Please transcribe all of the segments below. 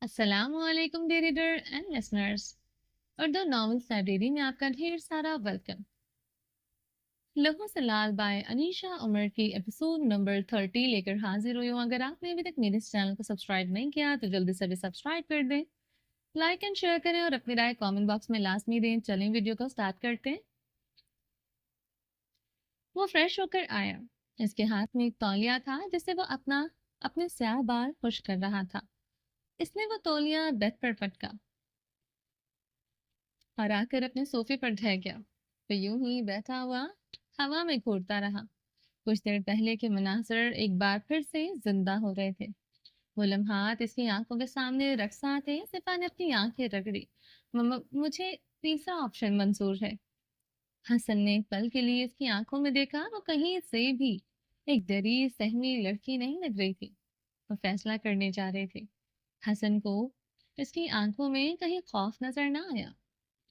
السلام علیکم dear reader and listeners, Urdu novels library میں آپ کا ڈھیر سارا ویلکم۔ لہو سے لال بائے انیشا عمر کی ایپیسوڈ نمبر 30 لے کر حاضر ہوئی ہوں۔ اگر آپ نے ابھی تک میرے اس چینل کو سبسکرائب نہیں کیا تو جلدی سے بھی سبسکرائب کر دیں، لائک اینڈ شیئر کریں اور اپنی رائے کامنٹ باکس میں لازمی دیں۔ چلیں ویڈیو کو سٹارٹ کرتے ہیں۔ وہ فریش ہو کر آیا۔ اس کے ہاتھ میں ایک تولیہ تھا جس سے وہ اپنے سیاہ بال خشک کر رہا تھا۔ اس نے وہ تولیہ بیڈ پر پٹکا اور آ کر اپنے صوفے پر ڈھہ گیا۔ تو یوں ہی بیٹھا ہوا ہوا میں گھورتا رہا۔ کچھ دیر پہلے کے مناظر ایک بار پھر سے زندہ ہو رہے تھے۔ وہ لمحات اس کی آنکھوں کے سامنے رقصاں تھے۔ صفا نے اپنی آنکھیں رگڑی۔ مجھے تیسرا آپشن منظور ہے۔ حسن نے ایک پل کے لیے اس کی آنکھوں میں دیکھا۔ وہ کہیں سے بھی ایک ڈری سہمی لڑکی نہیں لگ رہی تھی۔ وہ فیصلہ کرنے جا رہے تھے۔ حسن کو اس کی آنکھوں میں کہیں خوف نظر نہ آیا۔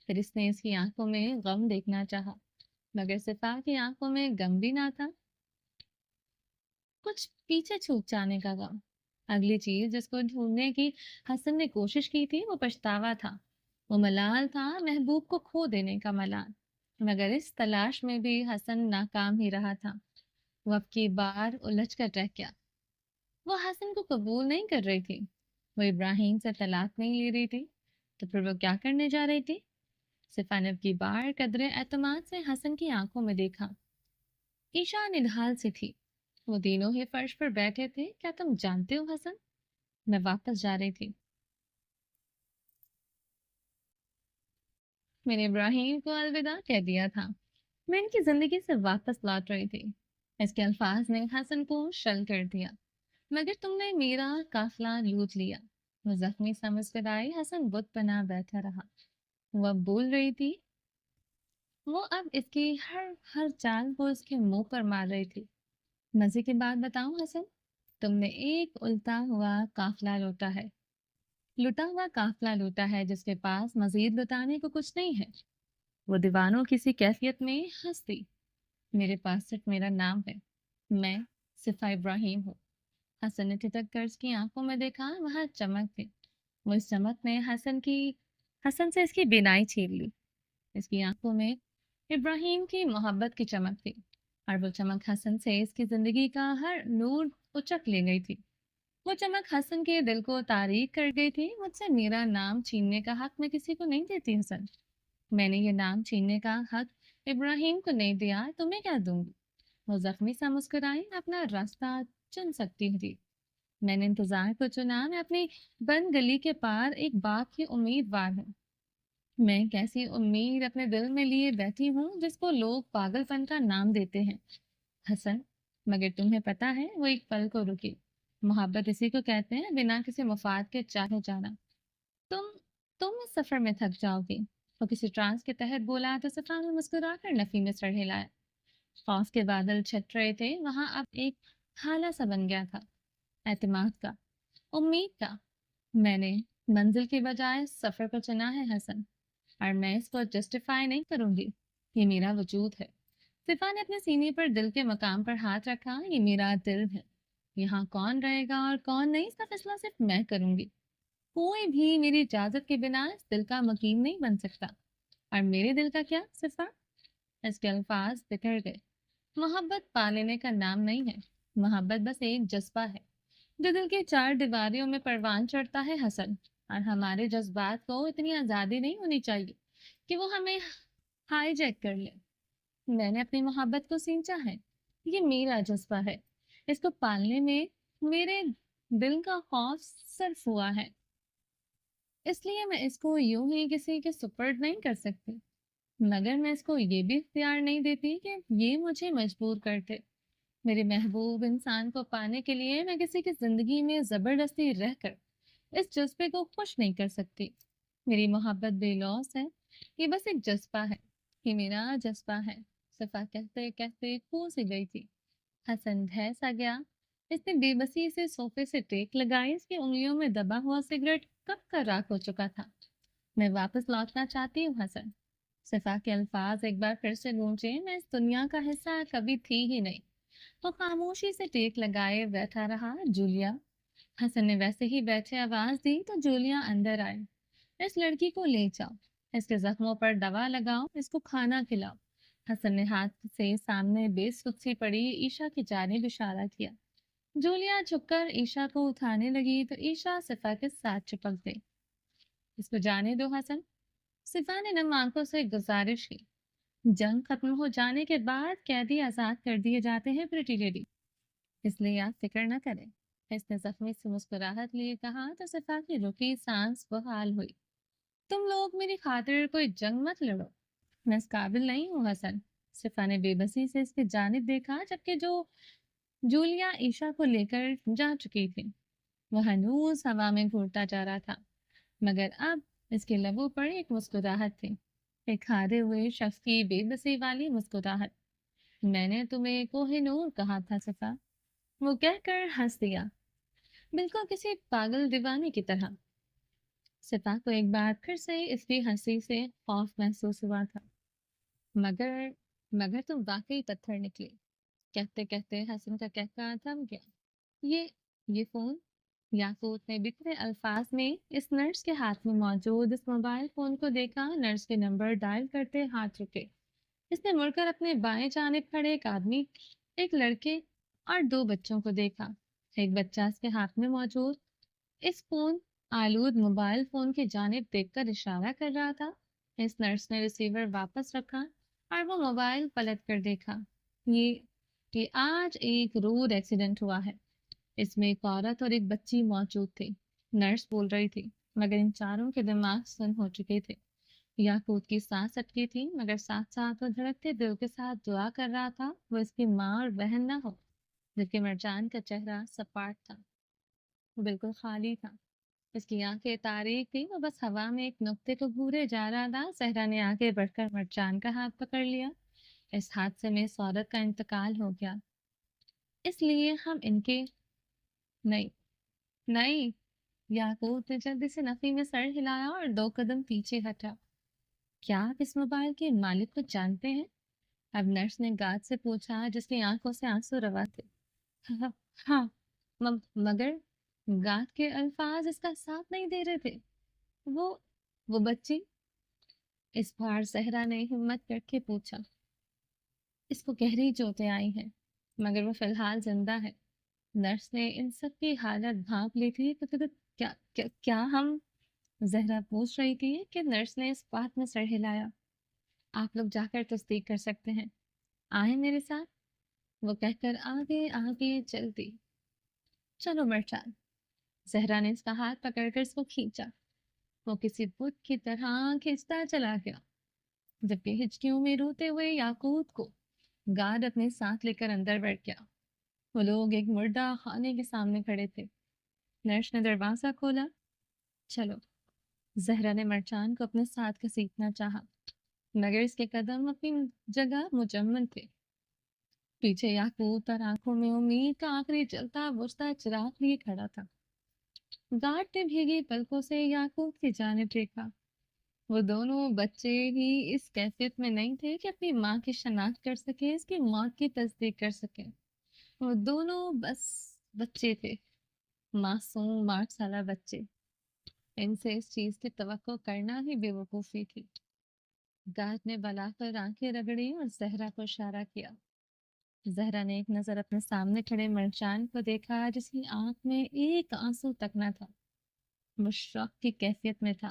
پھر اس نے اس کی آنکھوں میں غم دیکھنا چاہا، مگر صفا کی آنکھوں میں غم بھی نہ تھا، کچھ پیچھے چھوٹ جانے کا غم۔ اگلی چیز جس کو ڈھونڈنے کی حسن نے کوشش کی تھی وہ پچھتاوا تھا۔ وہ ملال تھا، محبوب کو کھو دینے کا ملال۔ مگر اس تلاش میں بھی حسن ناکام ہی رہا تھا۔ وہ اب کی بار الجھ کر رہ گیا۔ وہ حسن کو قبول نہیں کر رہی تھی، وہ ابراہیم سے طلاق نہیں لے رہی تھی، تو پھر وہ کیا کرنے جا رہی تھی؟ صفا نے اب کی بار قدر اعتماد سے حسن کی آنکھوں میں دیکھا۔ عشاء نڈھال سی تھی۔ وہ تینوں ہی فرش پر بیٹھے تھے۔ کیا تم جانتے ہو حسن، میں واپس جا رہی تھی، میں نے ابراہیم کو الوداع کہہ دیا تھا، میں ان کی زندگی سے واپس لوٹ رہی تھی۔ اس کے الفاظ نے حسن کو شل کر دیا۔ مگر تم نے میرا قافلہ لوٹ لیا۔ وہ زخمی سمجھ کر آئی۔ حسن بت بنا بیٹھا رہا۔ وہ اب بول رہی تھی، وہ اب اس کی ہر چال کو اس کے منہ پر مار رہی تھی۔ مزے کی بات بتاؤں حسن، تم نے ایک لٹا ہوا قافلہ لوٹا ہے جس کے پاس مزید لٹانے کو کچھ نہیں ہے۔ وہ دیوانوں کسی کیفیت میں ہنس دی۔ میرے پاس صرف میرا نام ہے، میں صفا ابراہیم ہوں۔ حسن نے ٹھٹک کر اس کی آنکھوں میں دیکھا۔ وہاں چمک تھی۔ وہ اس چمک نے حسن سے اس کی بینائی چھین لی۔ اس کی آنکھوں میں ابراہیم کی محبت کی چمک تھی، اور وہ چمک حسن سے اس کی زندگی کا ہر نور اچک لے گئی تھی۔ وہ چمک حسن کے دل کو تاریک کر گئی تھی۔ مجھ سے میرا نام چھیننے کا حق میں کسی کو نہیں دیتی حسن۔ میں نے یہ نام چھیننے کا حق ابراہیم کو نہیں دیا، تمہیں کیا دوں گی؟ وہ زخمی سا مسکرائی۔ اپنا راستہ چن سکتی تھی، میں نے انتظار کو چنا۔ میں اپنی بند گلی کے پار ایک باغ کی امیدوار ہوں۔ میں ایک ایسی امید اپنے دل میں لیے بیٹھی ہوں جس کو لوگ پاگل پن کا نام دیتے ہیں حسن۔ مگر تمہیں پتا ہے، وہ ایک پل کو رکی۔ محبت اسی کو کہتے ہیں، بنا کسی مفاد کے چاہے جانا۔ تم اس سفر میں تھک جاؤ گی، وہ کسی ٹرانس کے تحت بولا تو صفا نے مسکرا کر نفی میں سر ہلایا۔ خوف کے بادل چھٹ رہے تھے۔ وہاں اب ایک حالہ سا بن گیا تھا، اعتماد کا، امید کا۔ میں نے منزل کی بجائے سفر کو چنا ہے حسن، اور میں اس کو جسٹیفائی نہیں کروں گی۔ یہ میرا وجود ہے۔ صفا نے اپنے سینے پر دل کے مقام پر ہاتھ رکھا۔ یہ میرا دل ہے، یہاں کون رہے گا اور کون نہیں، اس کا فیصلہ صرف میں کروں گی۔ کوئی بھی میری اجازت کے بنا اس دل کا مقیم نہیں بن سکتا۔ اور میرے دل کا کیا صفا؟ اس کے الفاظ بکھر گئے۔ محبت پا لینے کا نام نہیں ہے، محبت بس ایک جذبہ ہے جو دل کے چار دیواریوں میں پروان چڑھتا ہے حسن۔ اور ہمارے جذبات کو اتنی آزادی نہیں ہونی چاہیے کہ وہ ہمیں ہائی جیک کر لے۔ میں نے اپنی محبت کو سینچا ہے، یہ میرا جذبہ ہے۔ اس کو پالنے میں میرے دل کا خوف صرف ہوا ہے، اس لیے میں اس کو یوں ہی کسی کے سپرد نہیں کر سکتی۔ مگر میں اس کو یہ بھی اختیار نہیں دیتی کہ یہ مجھے مجبور کرتے۔ میرے محبوب انسان کو پانے کے لیے میں کسی کی زندگی میں زبردستی رہ کر اس جذبے کو خوش نہیں کر سکتی۔ میری محبت بے لوث ہے، یہ بس ایک جذبہ ہے، یہ میرا جذبہ ہے۔ صفا کہتے کہتے کھو سی گئی تھی۔ حسن ڈھہ سا گیا۔ اس نے بے بسی سے صوفے سے ٹیک لگائی۔ اس کی انگلیوں میں دبا ہوا سگریٹ کب کا راکھ ہو چکا تھا۔ میں واپس لوٹنا چاہتی ہوں حسن۔ صفا کے الفاظ ایک بار پھر سے گونجے۔ میں اس دنیا کا حصہ کبھی تھی ہی نہیں۔ وہ خاموشی سے ٹیک لگائے بیٹھا رہا۔ جولیا، حسن نے ویسے ہی بیٹھے آواز دی تو جولیا اندر آئے۔ اس لڑکی کو لے جاؤ، اس کے زخموں پر دوا لگاؤ، اس کو کھانا کھلاؤ۔ حسن نے ہاتھ سے سامنے بے سکھ سی پڑی عیشا کی جانب اشارہ کیا۔ جولیا جھک کر عیشا کو اٹھانے لگی تو عیشا صفا کے ساتھ چپک گئی۔ اس کو جانے دو حسن، صفا نے نم آنکھوں سے گزارش کی۔ جنگ ختم ہو جانے کے بعد قیدی آزاد کر دیے جاتے ہیں پریٹی لیڈی، اس لیے آپ فکر نہ کریں۔ اس نے زخمی سے مسکراہٹ لیے کہا تو صفا کی رکی سانس بحال ہوئی۔ تم لوگ میری خاطر کوئی جنگ مت لڑو، میں اس قابل نہیں ہوں حسن۔ صفا نے بے بسی سے اس کی جانب دیکھا جبکہ جو جولیا عیشا کو لے کر جا چکی تھی وہ ہنوز ہوا میں گھورتا جا رہا تھا، مگر اب اس کے لبوں پر ایک مسکراہٹ تھی، ایک ہارے ہوئے شخص کی بے بسی والی مسکراہٹ۔ میں نے تمہیں کوہ نور کہا تھا صفا، وہ کہہ کر ہنس دیا، بالکل کسی پاگل دیوانے کی طرح۔ صفا کو ایک بار پھر سے اس کی ہنسی سے خوف محسوس ہوا تھا، مگر مگر تم واقعی پتھر نکلے۔ کہتے کہتے حسن کا کہنا تھم گیا۔ یہ فون، یاقوت نے بکھرے الفاظ میں اس نرس کے ہاتھ میں موجود اس موبائل فون کو دیکھا۔ نرس کے نمبر ڈائل کرتے ہاتھ رکے۔ اس نے مڑ کر اپنے بائیں جانب کھڑے ایک آدمی، ایک لڑکے اور دو بچوں کو دیکھا۔ ایک بچہ اس کے ہاتھ میں موجود اس فون آلود موبائل فون کی جانب دیکھ کر اشارہ کر رہا تھا۔ اس نرس نے ریسیور واپس رکھا اور وہ موبائل پلٹ کر دیکھا۔ یہ آج ایک روڈ ایکسیڈنٹ ہوا ہے، اس میں ایک عورت اور ایک بچی موجود تھی۔ نرس بول رہی تھی مگر ان چاروں کے دماغ سن ہو چکے تھے۔ یاقوت کی سانس اٹکی تھی مگر ساتھ ساتھ وہ دھڑکتے دل کے ساتھ دعا کر رہا تھا وہ اس کی ماں اور بہن نہ ہو، جبکہ مرجان کا چہرہ سپاٹ تھا، وہ بالکل خالی تھا۔ اس کی آنکھیں تاریک تھی، وہ بس ہوا میں ایک نقطے کو گھورے جا رہا تھا۔ صحرا نے آگے بڑھ کر مرجان کا ہاتھ پکڑ لیا۔ اس حادثے میں اس عورت کا انتقال ہو گیا، اس لیے ہم ان کے نہیں نہیں یاقوت نے جلدی سے نفی میں سر ہلایا اور 2 قدم پیچھے ہٹا۔ کیا آپ اس موبائل کے مالک کو جانتے ہیں؟ اب نرس نے گارڈ سے پوچھا جس کی آنکھوں سے آنسو روا تھے۔ ہاں ہاں، مگر گارڈ کے الفاظ اس کا ساتھ نہیں دے رہے تھے۔ وہ بچی، اس بار صحرا نے ہمت کر کے پوچھا۔ اس کو گہری چوٹیں آئی ہیں مگر وہ فی الحال زندہ ہے۔ نرس نے ان سب کی حالت بھانپ لی تھی۔ کیا ہم زہرا پوچھ رہی تھی کہ نرس نے اس بات میں سر ہلایا۔ آپ لوگ جا کر تصدیق کر سکتے ہیں، آئیں میرے ساتھ، وہ کہہ کر آگے آگے چل دی۔ چلو مرجان، زہرا نے اس کا ہاتھ پکڑ کر اس کو کھینچا۔ وہ کسی بت کی طرح کھینچتا چلا گیا، جبکہ ہچکیوں میں روتے ہوئے یاقوت کو گارڈ اپنے ساتھ لے کر اندر بیٹھ گیا۔ وہ لوگ ایک مردہ خانے کے سامنے کھڑے تھے۔ نرس نے دروازہ کھولا۔ چلو، زہرا نے مرجان کو اپنے ساتھ گھسیٹنا چاہا مگر اس کے قدم اپنی جگہ مجمن تھے۔ پیچھے یاقوت اور آنکھوں میں امید کا آخری جلتا بجھتا چراغ لیے کھڑا تھا۔ گارڈ نے بھیگی پلکوں سے یاقوت کی جانب دیکھا۔ وہ دونوں بچے ہی اس کیفیت میں نہیں تھے کہ اپنی ماں کی شناخت کر سکے، اس کی موت کی تصدیق کر سکے۔ وہ دونوں بس بچے تھے، معصوم 8 سالہ بچے۔ ان سے اس چیز کی توقع کرنا ہی بے وقوفی تھی۔ گارڈ نے بلا کر آنکھیں رگڑی اور زہرا کو اشارہ کیا۔ زہرا نے ایک نظر اپنے سامنے کھڑے مرجان کو دیکھا جس کی آنکھ میں ایک آنسو تک نہ تھا، وہ شوق کی کیفیت میں تھا۔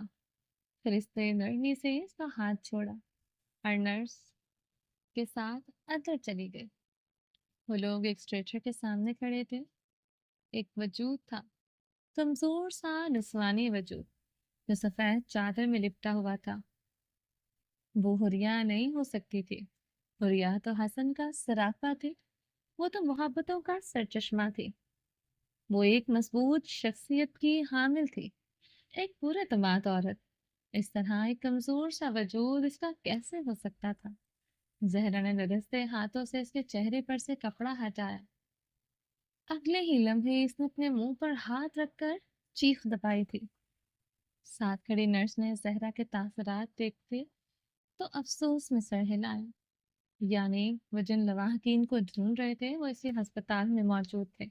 پھر اس نے نرمی سے اس کا ہاتھ چھوڑا اور نرس کے ساتھ اندر چلی گئی۔ وہ لوگ ایک اسٹریچر کے سامنے کھڑے تھے۔ ایک وجود تھا، کمزور سا نسوانی وجود جو سفید چادر میں لپٹا ہوا تھا۔ وہ حریہ نہیں ہو سکتی تھی، حریہ تو حسن کا سراپا تھی، وہ تو محبتوں کا سرچشمہ تھی۔ وہ ایک مضبوط شخصیت کی حامل تھی، ایک پورے اعتماد عورت۔ اس طرح ایک کمزور سا وجود اس کا کیسے ہو سکتا تھا؟ زہرا نے لرزتے ہاتھوں سے اس کے چہرے پر سے کپڑا ہٹایا۔ اگلے ہی لمحے اس نے اپنے منہ پر ہاتھ رکھ کر چیخ دبائی تھی۔ ساتھ کھڑی نرس نے زہرا کے تاثرات دیکھتے تو افسوس میں سر ہلایا، یعنی وہ جن لواحقین کو ڈھونڈ رہے تھے وہ اسی ہسپتال میں موجود تھے۔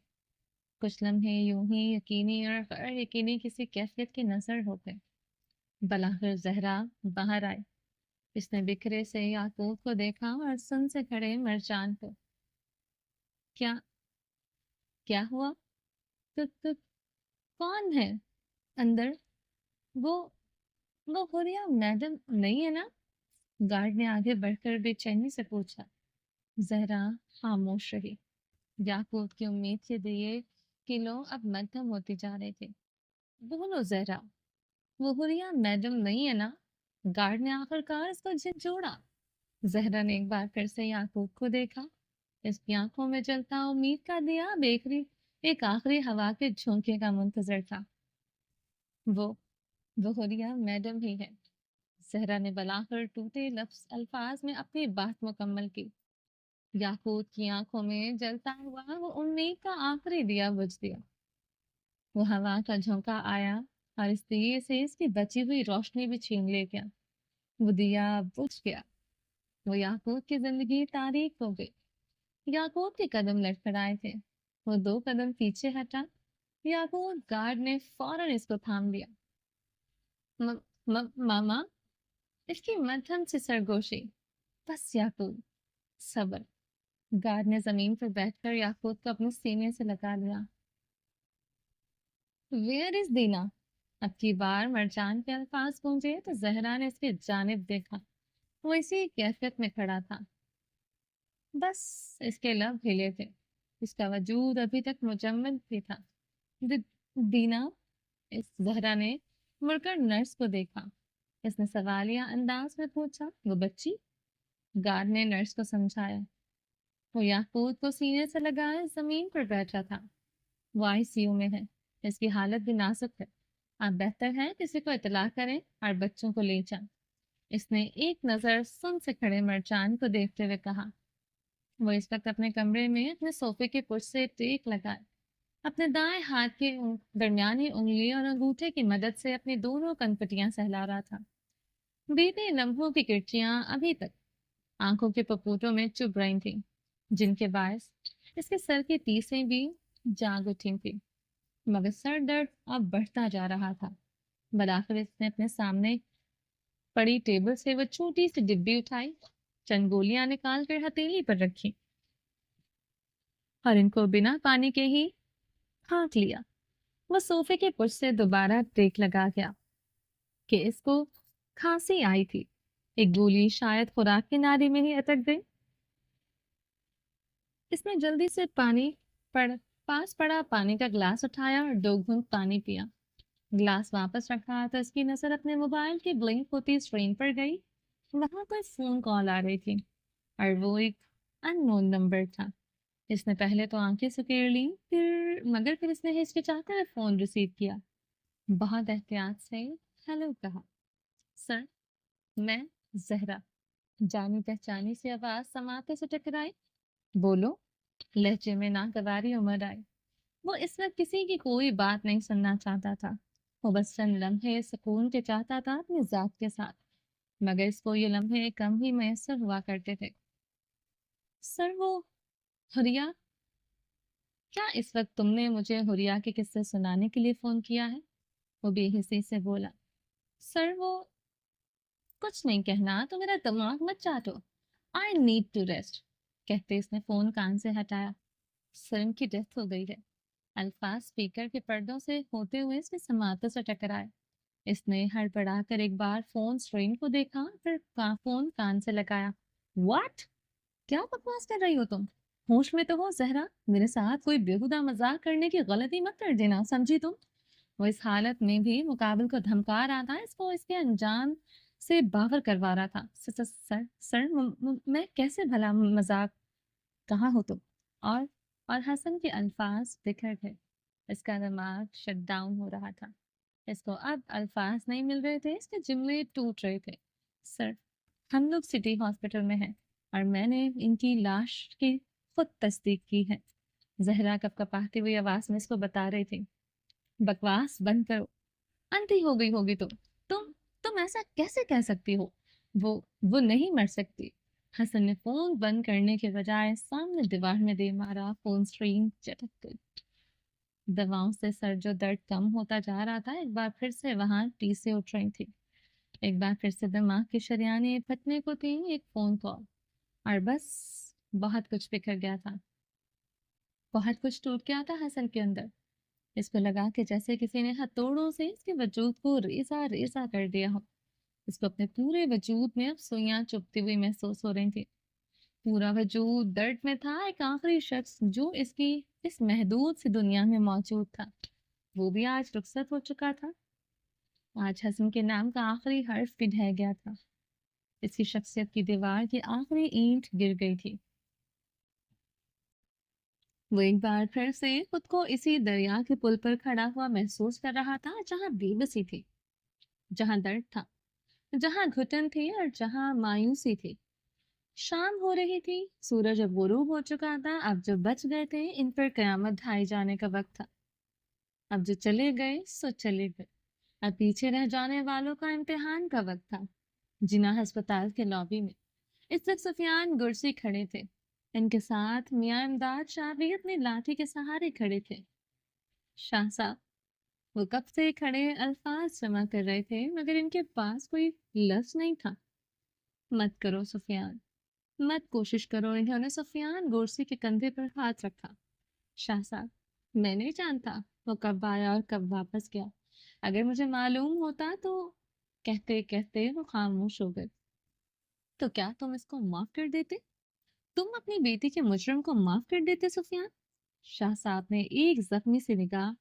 کچھ لمحے یوں ہی یقینی اور غیر یقینی کسی کیفیت کی نظر ہو گئے۔ بلاخر زہرا باہر آئی۔ اس نے بکھرے سے یاقوت کو دیکھا اور سن سے کھڑے مرجان کو۔ کیا کیا ہوا؟ تو کون ہے اندر؟ وہ وہ حوریہ میڈم نہیں ہے نا؟ گارڈ نے آگے بڑھ کر بے چینی سے پوچھا۔ زہرا خاموش رہی۔ یاقوت کی امید کے دیے کلو اب مدھم ہوتی جا رہے تھے۔ بولو زہرا، وہ حوریہ میڈم نہیں ہے نا؟ گارڈ نے آخر کار اس کو جھنجھوڑا۔ زہرا نے ایک بار پھر سے یاقوت کو دیکھا۔ اس کی آنکھوں میں جلتا امید کا دیا ایک آخری ہوا کے جھونکے کا منتظر تھا۔ وہ حوریہ میڈم ہی ہے۔ زہرا نے بلاخر ٹوٹے الفاظ میں اپنی بات مکمل کی۔ یاقوت کی آنکھوں میں جلتا ہوا وہ امید کا آخری دیا بجھ دیا۔ وہ ہوا کا جھونکا آیا اور اس دیے سے اس کی بچی ہوئی روشنی بھی چھین لے گیا۔ وہ دیا بجھ گیا۔ وہ یاقوت کی زندگی تاریک ہو گئی۔ یاقوت کے قدم لڑکھڑائے تھے۔ وہ 2 قدم پیچھے ہٹا۔ یاقوت گارڈ نے فوراً اس کو تھام لیا۔ ماما، اس کی مدھم سے سرگوشی۔ بس یاقوت، صبر۔ گارڈ نے زمین پر بیٹھ کر یاقوت کو اپنے سینے سے لگا لیا۔ ویئر از دینا؟ اب کی بار مرجان کے الفاظ گونجے تو زہرا نے اس کی جانب دیکھا۔ وہ اسی کیفیت میں کھڑا تھا۔ بس اس کے لب ہلے تھے۔ اس کا وجود ابھی تک مجمد بھی تھا۔ دینا؟ اس زہرا نے مڑ کر نرس کو دیکھا۔ اس نے سوالیہ انداز میں پوچھا، وہ بچی؟ گارڈ نے نرس کو سمجھایا۔ وہ یاقوت کو سینے سے لگائے زمین پر بیٹھا تھا۔ وہ ICU میں ہے۔ اس کی حالت بھی نازک ہے۔ آپ بہتر ہے کسی کو اطلاع کریں اور بچوں کو لے جائیں۔ اس نے ایک نظر سن سے کھڑے مرجان کو دیکھتے ہوئے کہا۔ وہ اس وقت اپنے کمرے میں اپنے صوفے کے پشت سے ٹیک لگائے، اپنے دائیں ہاتھ کی درمیانی انگلی اور انگوٹھے کی مدد سے اپنی دونوں کنپٹیاں سہلا رہا تھا۔ بیتے لمحوں کی کرچیاں ابھی تک آنکھوں کے پپوٹوں میں چبھ رہی تھیں، جن کے باعث اس کے سر کی تیسیں بھی جاگ اٹھی تھیں، مگر سر درد اب بڑھتا جا رہا تھا۔ بلاخر اس نے اپنے سامنے پڑی ٹیبل سے وہ چھوٹی سی ڈبی اٹھائی، چند گولیاں نکال کر ہتھیلی پر رکھی اور ان کو بنا پانی کے ہی پھانک لیا۔ وہ صوفے کے پشت سے دوبارہ ٹیک لگا گیا کہ اس کو کھانسی آئی تھی۔ ایک گولی شاید خوراک کی ناری میں ہی اٹک گئی۔ اس نے جلدی سے پاس پڑا پانی کا گلاس اٹھایا اور 2 گھونٹ پانی پیا۔ گلاس واپس رکھا تو اس کی نظر اپنے موبائل کی بلنک ہوتی اسکرین پر گئی۔ وہاں کوئی فون کال آ رہی تھی اور وہ ایک ان نون نمبر تھا۔ اس نے پہلے تو آنکھیں سکیڑ لی، مگر پھر اس نے ہچکچاتے ہوئے فون ریسیو کیا۔ بہت احتیاط سے ہیلو کہا۔ سر، میں زہرا۔ جانی پہچانی سی آواز سماعتوں سے ٹکرائی۔ بولو، لہجے میں ناگواری عمر آئی۔ وہ اس وقت کسی کی کوئی بات نہیں سننا چاہتا تھا۔ وہ بس چند لمحے سکون کے چاہتا تھا اپنی ذات کے ساتھ، مگر اس کو یہ لمحے کم ہی میسر ہوا کرتے تھے۔ سر، وہ حوریہ؟ کیا اس وقت تم نے مجھے حوریہ کے قصے سنانے کے لیے فون کیا ہے؟ وہ بے حسی سے بولا۔ سر، وہ کچھ نہیں کہنا، تو میرا دماغ مت چاٹو۔ I need to rest، کہتے اس نے فون کان سے ہٹایا۔ سر، ان کی ڈیتھ ہو گئی ہے۔ الفاظ اسپیکر کے پردوں سے ہوتے ہوئے اس کے سماعتوں سے ٹکرائے۔ اس نے ہڑبڑا کر ایک بار فون اسکرین کو دیکھا، پھر فون کان سے لگایا۔ واٹ؟ کیا بکواس کر رہی ہو تم؟ ہوش میں تو ہو زہرا، میرے ساتھ کوئی بےہودہ مذاق کرنے کی غلطی مت کر دینا، سمجھی تم؟ وہ اس حالت میں بھی مقابل کو دھمکا رہا تھا، اس کو اس کے انجام سے باور کروا رہا تھا۔ سر، میں کیسے بھلا مذاق؟ کہاں ہو تم؟ اور حسن کے الفاظ بکھر گئے۔ اس کا دماغ شٹ ڈاؤن ہو رہا تھا۔ اس کو اب الفاظ نہیں مل رہے تھے، اس کے جملے ٹوٹ رہے تھے۔ سر، ہم لوگ سٹی ہاسپٹل میں ہیں اور میں نے ان کی لاش کی خود تصدیق کی ہے، زہرا کپکپاتی ہوئی آواز میں اس کو بتا رہی تھی۔ بکواس بند کرو، انتی ہو گئی ہوگی تم ایسا کیسے کہہ سکتی ہو؟ وہ نہیں مر سکتی۔ حسن نے فون بند کرنے کے بجائے سامنے دیوار میں دے مارا، فون اسکرین چٹک گئی۔ दवाओं से सर जो दर्द कम होता जा रहा था, एक बार फिर से वहां टीस से उठ रही थी। एक बार फिर से दिमाग की शरियानें फटने को थी। एक फोन कॉल और बस बहुत कुछ बिखर गया था। बहुत कुछ टूट गया था हसन के अंदर। इसको लगा कि जैसे किसी ने हथौड़ों से इसके वजूद को रेजा रेजा कर दिया हो। इसको अपने पूरे वजूद में अब सुइयां चुभती हुई महसूस हो रही थी। पूरा वजूद दर्द में था। एक आखिरी शख्स जो इसकी इस महदूद सी दुनिया में मौजूद था, वो भी आज रुखसत हो चुका था। आज हसन के नाम का आखिरी हर्फ भी ढह गया था। इसकी शख्सियत की दीवार की आखिरी ईंट गिर गई थी। वो एक बार फिर से खुद को इसी दरिया के पुल पर खड़ा हुआ महसूस कर रहा था, जहां बेबसी थी, जहां दर्द था, जहां घुटन थी और जहां मायूसी थी। शाम हो रही थी, सूरज अब गुरूब हो चुका था। अब जो बच गए थे, इन पर कयामत ढाई जाने का वक्त था। अब जो चले गए सो चले गए। अब पीछे रह जाने वालों का इम्तिहान का वक्त था। जिना अस्पताल के लॉबी में इस वक्त सुफियान गुरसी खड़े थे। इनके साथ मियां इमदाद शाह भी अपनी लाठी के सहारे खड़े थे। शाह साहब वो कब से खड़े अल्फाज जमा कर रहे थे, मगर इनके पास कोई लफ्ज नहीं था। मत करो सुफियान, मत कोशिश करो। इन्होंने सुफियान गोरसी के कंधे पर हाथ रखा। शाह साहब, मैं नहीं जानता वो कब आया और कब वापस गया। अगर मुझे मालूम होता तो। कहते कहते वो खामोश हो गए। तो क्या तुम इसको माफ कर देते? तुम अपनी बेटी के मुजरिम को माफ कर देते सुफियान? शाह साहब ने एक जख्मी सी निगाह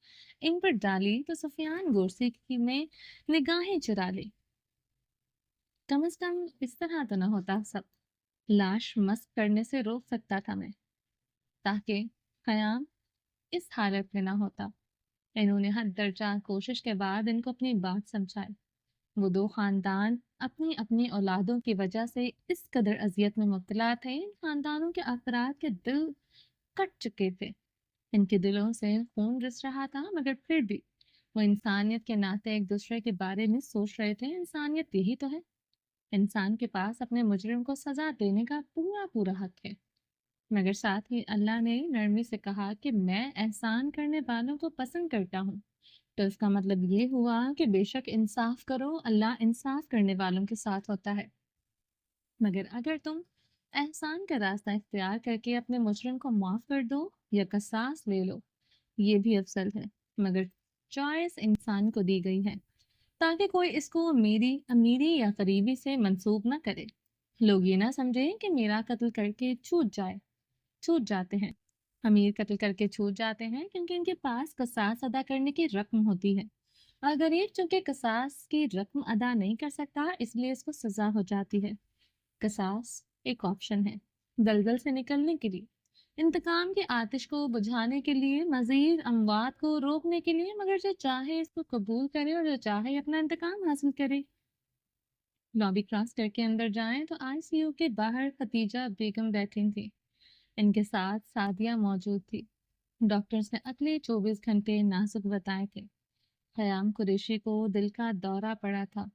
इन पर डाली तो सुफियान गोरसी की में निगाहें चुरा ली। कम से कम इस तरह तो न होता सब। लाश मस्क करने से रोक सकता था मैं, ताकि कयाम इस हालत में ना होता। इन्होंने हद दर्जा कोशिश के बाद इनको अपनी बात समझाई। वो दो खानदान अपनी अपनी औलादों की वजह से इस कदर अजियत में मुब्तला थे। इन खानदानों के अफराद के दिल कट चुके थे। इनके दिलों से खून रिस रहा था, मगर फिर भी वो इंसानियत के नाते एक दूसरे के बारे में सोच रहे थे। इंसानियत यही तो है। इंसान के पास अपने मुजरिम को सजा देने का पूरा पूरा हक है। मगर साथ ही अल्लाह ने नरमी से कहा कि मैं एहसान करने वालों को पसंद करता हूँ। तो इसका मतलब ये हुआ कि बेशक इंसाफ करो, अल्लाह इंसाफ करने वालों के साथ होता है। मगर अगर तुम एहसान का रास्ता इख्तियार करके अपने मुजरिम को माफ कर दो या कसास ले लो, ये भी अफसल है। मगर चॉइस इंसान को दी गई है, ताकि कोई इसको मेरी अमीरी या करीबी से मंसूब ना करे। लोग ये ना समझे कि मेरा कत्ल करके छूट जाते हैं। अमीर कत्ल करके छूट जाते हैं क्योंकि इनके पास कसास अदा करने की रकम होती है। और गरीब चूंकि कसास की रकम अदा नहीं कर सकता, इसलिए इसको सजा हो जाती है। कसास एक ऑप्शन है दलदल से निकलने के लिए, इंतकाम की आतिश को बुझाने के लिए, मजीद अमवात को रोकने के लिए। मगर जो चाहे इसको कबूल करे और जो चाहे अपना इंतकाम हासिल करे। लॉबी क्रॉस करके अंदर जाएं तो आईसीयू के बाहर खतीजा बेगम बैठी थी। इनके साथ सादिया मौजूद थी। डॉक्टर्स ने अगले 24 घंटे नाजुक बताए थे। ख़याम कुरैशी को दिल का दौरा पड़ा था,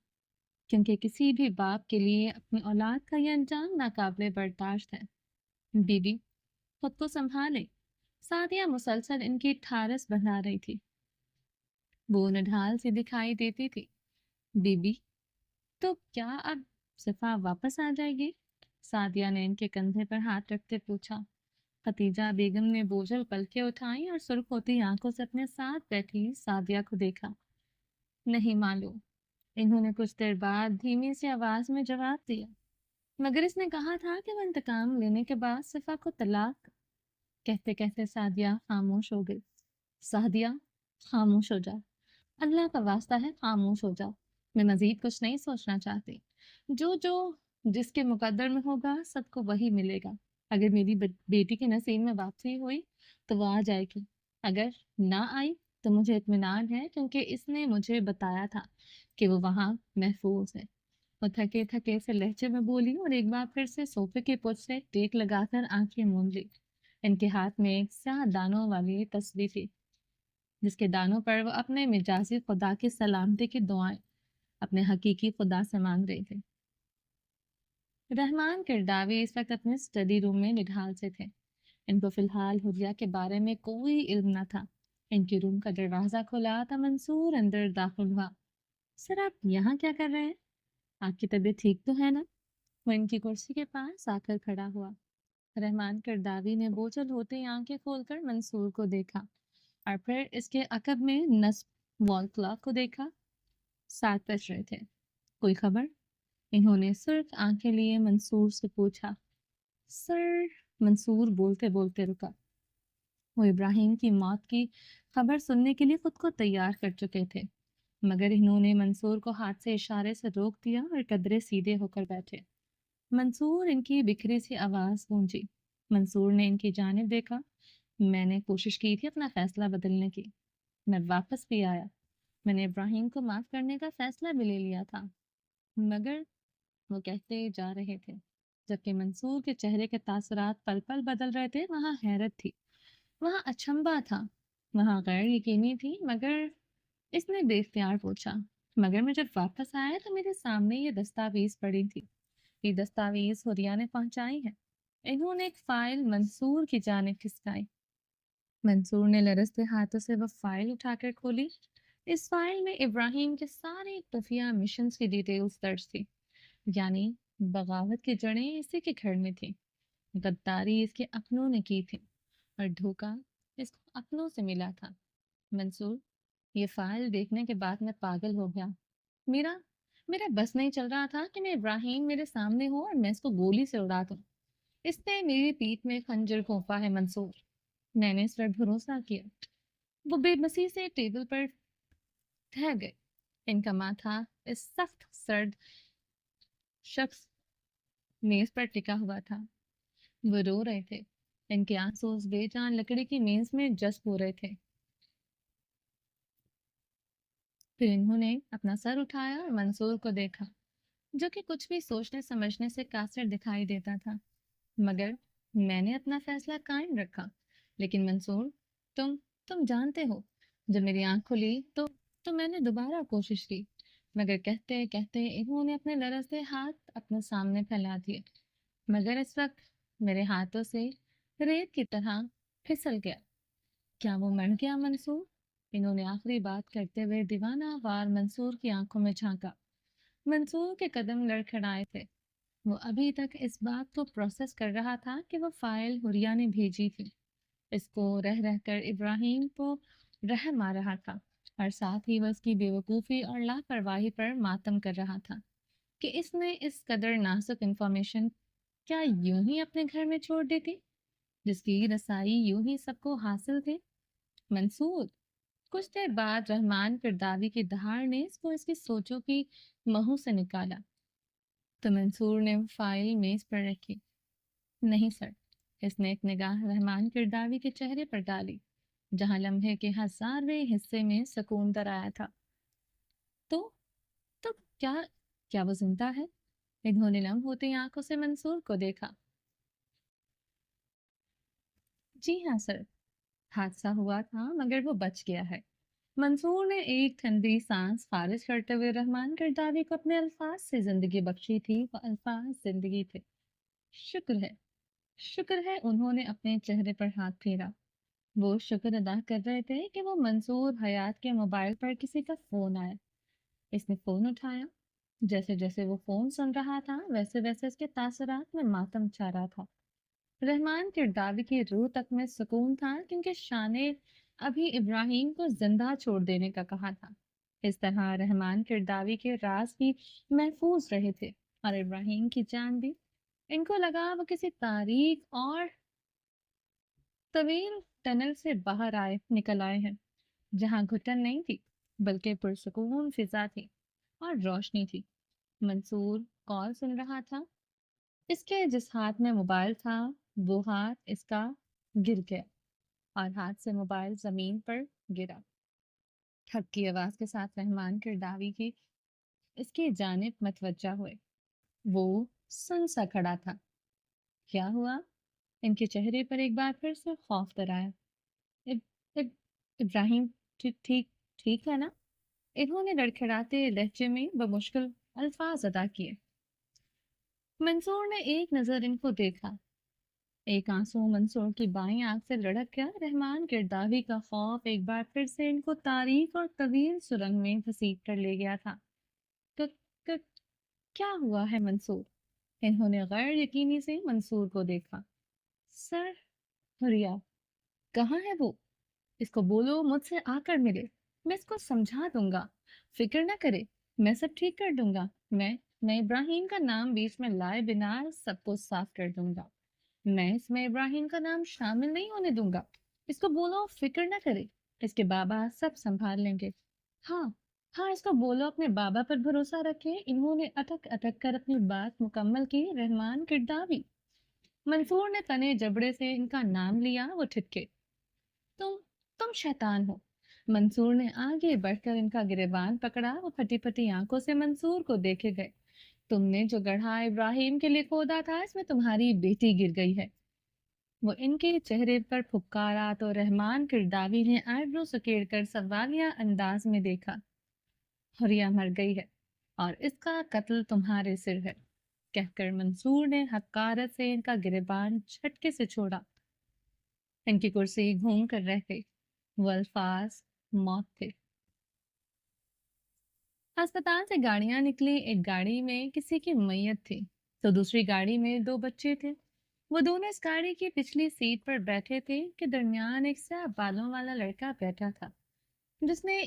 क्योंकि किसी भी बाप के लिए अपनी औलाद का यह अंजाम नाकाबिले बर्दाश्त है। बीबी, खुद को संभाले। सादिया मुसलसल इनकी ठारस बना रही थी। वो निढाल सी दिखाई देती थी। बीबी, तो क्या अब सिफा वापस आ जाएगी? सादिया ने इनके कंधे पर हाथ रखते पूछा। खतीजा बेगम ने बोझल पलकें उठाई और सुर्ख होती आंखों से अपने साथ बैठी सादिया को देखा। नहीं मालूम, इन्होंने कुछ देर बाद धीमी सी आवाज में जवाब दिया। मगर इसने कहा था कि वह इंतकाम लेने के बाद सिफा को तलाक। कहते कहते सादिया खामोश हो गई। सादिया, खामोश हो जा। अल्लाह का वास्ता है, खामोश हो जा। मैं मजीद कुछ नहीं सोचना चाहती। जो जो जिसके मुकद्दर में होगा, सबको वही मिलेगा। अगर मेरी बेटी के नसीब में वापसी हुई तो वो आ जाएगी। अगर ना आई तो मुझे इत्मीनान है, क्योंकि इसने मुझे बताया था कि वो वहाँ महफूज है। वो थके थके से लहजे में बोली और एक बार फिर से सोफे के पुछ से टेक लगाकर आंखें मूंद ली। इनके हाथ में एक स्याह दानों वाली तस्वीर थी, जिसके दानों पर वो अपने मिजाजी खुदा की सलामती की दुआएं अपने हकीकी खुदा से मांग रहे थे। रहमान किरदावी इस वक्त अपने स्टडी रूम में निढाल से थे। इनको फिलहाल हुरिया के बारे में कोई इल्म न था। इनके रूम का दरवाजा खुला तो मंसूर अंदर दाखिल हुआ। सर, आप यहाँ क्या कर रहे हैं? आपकी तबीयत ठीक तो है ना? वो इनकी कुर्सी के पास आकर खड़ा हुआ। रहमान करदावी ने बोझल होते ही आंखें खोलकर मंसूर को देखा और फिर इसके अकब में नस्ब वॉल क्लॉक को देखा। 7 बज रहे थे। कोई खबर? इन्होंने सिर्फ आंखें लिए मंसूर से पूछा। सर, मंसूर बोलते बोलते रुका। वो इब्राहिम की मौत की खबर सुनने के लिए खुद को तैयार कर चुके थे, मगर इन्होंने मंसूर को हाथ से इशारे से रोक दिया और कदरे सीधे होकर बैठे। मंसूर, इनकी बिखरी सी आवाज गूंजी। मंसूर ने इनकी जानिब देखा। मैंने कोशिश की थी अपना फैसला बदलने की। मैं वापस भी आया। मैंने इब्राहिम को माफ करने का फैसला भी ले लिया था। मगर वो कहते जा रहे थे, जबकि मंसूर के चेहरे के तासुरात पल पल बदल रहे थे। वहां हैरत थी, वहां अचंभा था, वहां गैर यकीनी थी। मगर इसने बेख्तियार पूछा, मगर मैं जब वापस आया तो मेरे सामने ये दस्तावेज पड़ी थी। ये दस्तावेज हुरिया ने पहुंचाई है। इन्होंने एक फाइल मंसूर की जानिब खिसकाई। मंसूर ने लरजते हाथों से वह फाइल उठाकर खोली। इस फाइल में इब्राहिम के सारे खुफिया मिशंस की डिटेल्स दर्ज थी। यानी बगावत की जड़ें इसी के घर में थी, गद्दारी इसके अपनों ने की थी और धोखा इसको अपनों से मिला था। मंसूर, ये फाइल देखने के बाद मैं पागल हो गया। मेरा मेरा बस नहीं चल रहा था कि मैं इब्राहिम मेरे सामने हो और मैं इसको गोली से उड़ा दूं। इसने मेरी पीठ में खंजर घोंपा है मंसूर। मैंने इस पर भरोसा किया। वो बेबसी से टेबल पर ठहर गए। इनका माथा इस सख्त सर्द शख्स मेज पर टिका हुआ था। वो रो रहे थे। इनके आंसू उस बेजान लकड़ी की मेज में जज्ब हो रहे थे। फिर इन्होंने अपना सर उठाया और मंसूर को देखा, जो कि कुछ भी सोचने समझने से कासिर दिखाई देता था। मगर मैंने अपना फैसला कायम रखा। लेकिन मंसूर, तुम तुम जानते हो, जब मेरी आंख खुली तो मैंने दोबारा कोशिश की। मगर कहते कहते इन्होंने अपने लरजते हाथ अपने सामने फैला दिए। मगर इस वक्त मेरे हाथों से रेत की तरह फिसल गया। क्या वो मर गया मंसूर? इन्होंने आखिरी बात करते हुए दीवाना वार मंसूर की आंखों में झांका। मंसूर के कदम लड़खड़ाए थे। वो अभी तक इस बात को प्रोसेस कर रहा था कि वो फाइल हुरिया ने भेजी थी। इसको रह रहकर इब्राहिम को रहम आ रहा था और साथ ही वह उसकी बेवकूफ़ी और लापरवाही पर मातम कर रहा था कि इसने इस कदर नाजुक इंफॉर्मेशन क्या यूं ही अपने घर में छोड़ दी थी, जिसकी रसाई यूं ही सबको हासिल थी। मंसूर, कुछ देर बाद रहमान किरदावी की दहाड़ ने इसको इसकी सोचों की महू से निकाला। तो मंसूर ने फाइल मेज पर रखी। नहीं सर, इसने एक निगाह रहमान किरदावी के चेहरे पर डाली, जहां लम्हे के 1000वें हिस्से में सुकून दराया था। तो तो क्या क्या वो जिंदा है? इन्होंने नम होती आंखों से मंसूर को देखा। जी हाँ सर, हादसा हुआ था मगर वो बच गया है। मंसूर ने एक ठंडी सांस खारिज करते हुए रहमान किरदावी को अपने अल्फाज से जिंदगी बख्शी थी। वो अल्फाज जिंदगी थे। शुक्र है, शुक्र है। उन्होंने अपने चेहरे पर हाथ फेरा। वो शुक्र अदा कर रहे थे कि वो मंसूर हयात के मोबाइल पर किसी का फोन आया। इसने फोन उठाया। जैसे जैसे वो फोन सुन रहा था वैसे वैसे इसके तासुरात में मातम छा रहा था। रहमान किरदावी की रूह तक में सुकून था, क्योंकि शाह ने अभी इब्राहिम को जिंदा छोड़ देने का कहा था। इस तरह रहमान किरदावी के राज भी महफूज रहे थे और इब्राहिम की जान भी। इनको लगा वो किसी तारीख और तवील टनल से बाहर निकल आए हैं, जहां घुटन नहीं थी बल्कि पुरसुकून फिजा थी और रोशनी थी। मंसूर कॉल सुन रहा था। इसके जिस हाथ में मोबाइल था वो हाथ इसका गिर गया और हाथ से मोबाइल जमीन पर गिरा। ठक की आवाज के साथ रहमान किरदावी की इसकी जानिब मतवज्जा हुए। वो सुन सा खड़ा था। क्या हुआ? इनके चेहरे पर एक बार फिर से खौफ दराया। इब, इब, इब्राहिम ठीक ठीक ठीक है ना? इन्होंने लड़खड़ाते लहजे में बमुश्किल अल्फाज अदा किए। मंसूर ने एक नजर इनको देखा। ایک آنسو منصور کی بائیں آنکھ سے لڑک گیا۔ رحمان گرداوی کا خوف ایک بار پھر سے ان کو تاریک اور طویل سرنگ میں گھسیٹ کر لے گیا تھا۔ ک- ک- کیا ہوا ہے منصور؟ انہوں نے غیر یقینی سے منصور کو دیکھا۔ سر، حریہ، کہاں ہے وہ؟ اس کو بولو مجھ سے آ کر ملے، میں اس کو سمجھا دوں گا، فکر نہ کرے، میں سب ٹھیک کر دوں گا۔ میں ابراہیم کا نام بیچ میں لائے بنا سب کو صاف کر دوں گا۔ میں اس میں ابراہیم کا نام شامل نہیں ہونے دوں گا۔ اس کو بولو فکر نہ کرے، اس کے بابا سب سنبھال لیں گے۔ ہاں ہاں، اس کو بولو اپنے بابا پر بھروسہ رکھے۔ انہوں نے اٹک اٹک کر اپنی بات مکمل کی۔ رحمان گرداوی۔ منصور نے تنے جبڑے سے ان کا نام لیا۔ وہ ٹھٹکے۔ تم تم شیطان ہو۔ منصور نے آگے بڑھ کر ان کا گریبان پکڑا۔ وہ پھٹی پھٹی آنکھوں سے منصور کو دیکھے گئے۔ تم نے جو گڑھا ابراہیم کے لیے کھودا تھا، اس میں تمہاری بیٹی گر گئی ہے۔ وہ ان کے چہرے پر پھپکارا تو رحمان گرداوی نے آئیبرو سکیڑ کر سوالیہ انداز میں دیکھا۔ حریہ مر گئی ہے اور اس کا قتل تمہارے سر ہے، کہہ کر منصور نے حقارت سے ان کا گریبان جھٹکے سے چھوڑا۔ ان کی کرسی گھوم کر رہ گئی۔ وہ الفاظ موت تھے۔ ہسپتال سے گاڑیاں نکلی۔ ایک گاڑی میں کسی کی میت تھی تو دوسری گاڑی میں 2 بچے تھے۔ وہ دونوں اس گاڑی کی پچھلی سیٹ پر بیٹھے تھے کہ درمیان ایک سیاہ بالوں والا لڑکا بیٹھا تھا، جس نے